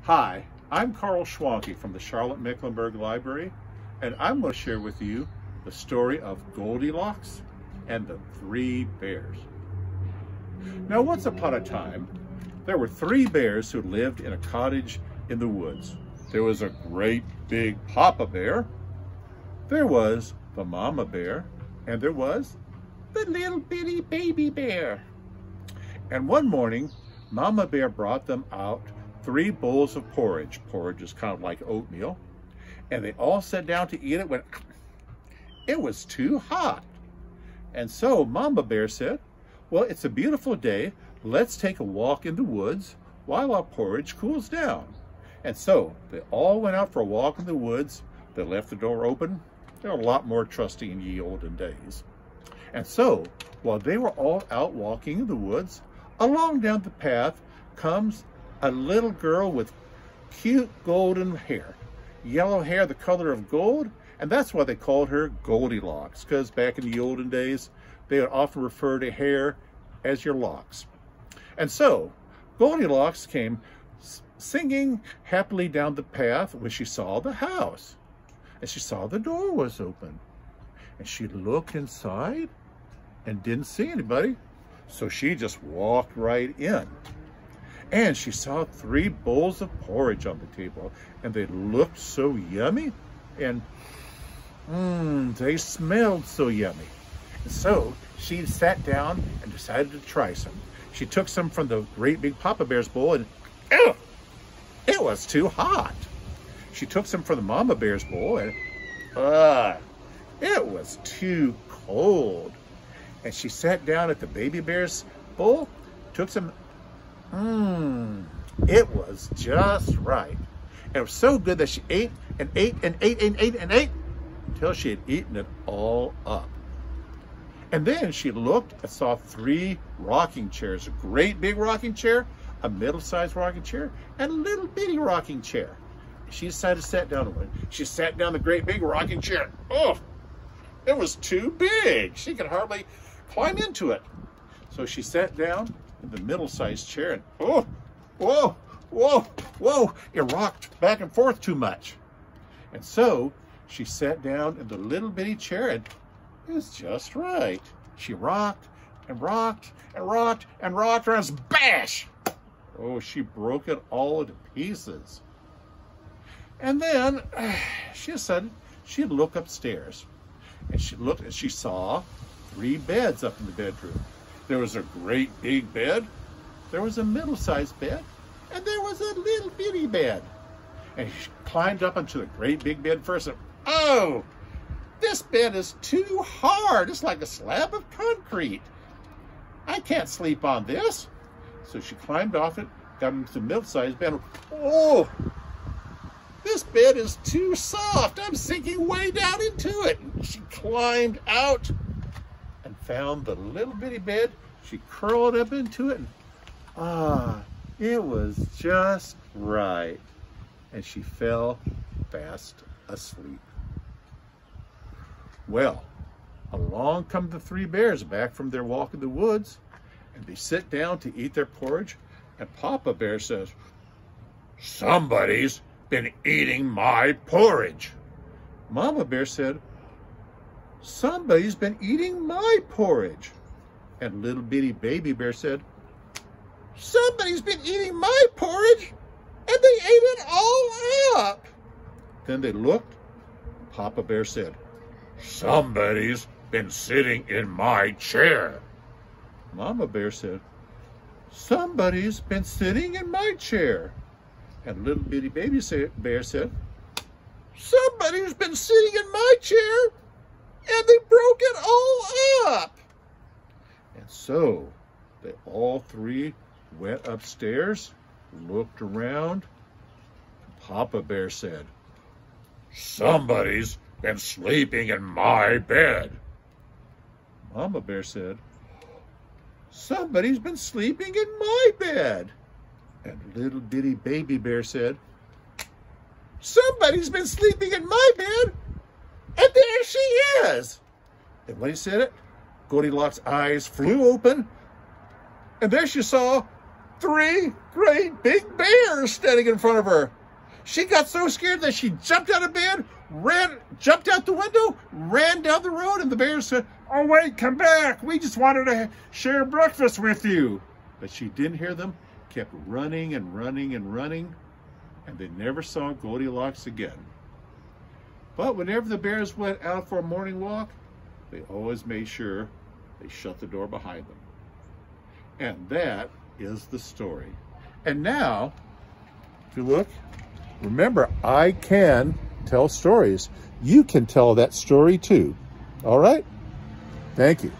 Hi, I'm Carl Schwanke from the Charlotte Mecklenburg Library, and I'm going to share with you the story of Goldilocks and the Three Bears. Now, once upon a time, there were three bears who lived in a cottage in the woods. There was a great big Papa Bear, there was the Mama Bear, and there was the little bitty baby bear. And one morning, Mama Bear brought them out 3 bowls of porridge. Porridge is kind of like oatmeal. And they all sat down to eat it when it was too hot. And so Mama Bear said, well, it's a beautiful day. Let's take a walk in the woods while our porridge cools down. And so they all went out for a walk in the woods. They left the door open. They were a lot more trusty in ye olden days. And so while they were all out walking in the woods, along down the path comes a little girl with cute golden hair, yellow hair the color of gold, and that's why they called her Goldilocks, because back in the olden days, they would often refer to hair as your locks. And so Goldilocks came singing happily down the path when she saw the house, and she saw the door was open, and she looked inside and didn't see anybody, so she just walked right in. And she saw 3 bowls of porridge on the table, and they looked so yummy, and they smelled so yummy. And so she sat down and decided to try some. She took some from the great big Papa Bear's bowl, and it was too hot. She took some from the Mama Bear's bowl, and it was too cold. And she sat down at the Baby Bear's bowl, took some. It was just right. And it was so good that she ate and ate and ate and ate and ate until she had eaten it all up. And then she looked and saw 3 rocking chairs, a great big rocking chair, a middle-sized rocking chair, and a little bitty rocking chair. She decided to sit down on one. She sat down the great big rocking chair. Oh, it was too big. She could hardly climb into it. So she sat down in the middle-sized chair, and whoa, it rocked back and forth too much. And so she sat down in the little bitty chair, and it was just right. She rocked and rocked and rocked and rocked, and bash! Oh, she broke it all into pieces. And then she decided she'd look upstairs, and she looked and she saw 3 beds up in the bedroom. There was a great big bed, there was a middle-sized bed, and there was a little bitty bed. And she climbed up onto the great big bed first, and oh, this bed is too hard. It's like a slab of concrete. I can't sleep on this. So she climbed off it, got into the middle-sized bed. Oh, this bed is too soft. I'm sinking way down into it. And she climbed out and found the little bitty bed. She curled up into it, and it was just right. And she fell fast asleep. Well, along come the 3 bears back from their walk in the woods, and they sit down to eat their porridge, and Papa Bear says, somebody's been eating my porridge. Mama Bear said, somebody's been eating my porridge. And little bitty Baby Bear said, somebody's been eating my porridge, and they ate it all up. Then they looked. Papa Bear said, somebody's been sitting in my chair. Mama Bear said, somebody's been sitting in my chair. And little bitty Baby Bear said, somebody's been sitting in my chair, and they broke it all up. And so they all 3 went upstairs, looked around. Papa Bear said, somebody's been sleeping in my bed. Mama Bear said, somebody's been sleeping in my bed. And little bitty Baby Bear said, somebody's been sleeping in my bed, and there she is. And when he said it, Goldilocks' eyes flew open, and there she saw three great big bears standing in front of her. She got so scared that she jumped out of bed, jumped out the window, ran down the road, and the bears said, "Oh, wait, come back. We just wanted to share breakfast with you." But she didn't hear them, kept running and running and running, and they never saw Goldilocks again. But whenever the bears went out for a morning walk, they always made sure they shut the door behind them. And that is the story. And now, if you look, remember, I can tell stories. You can tell that story too. All right? Thank you.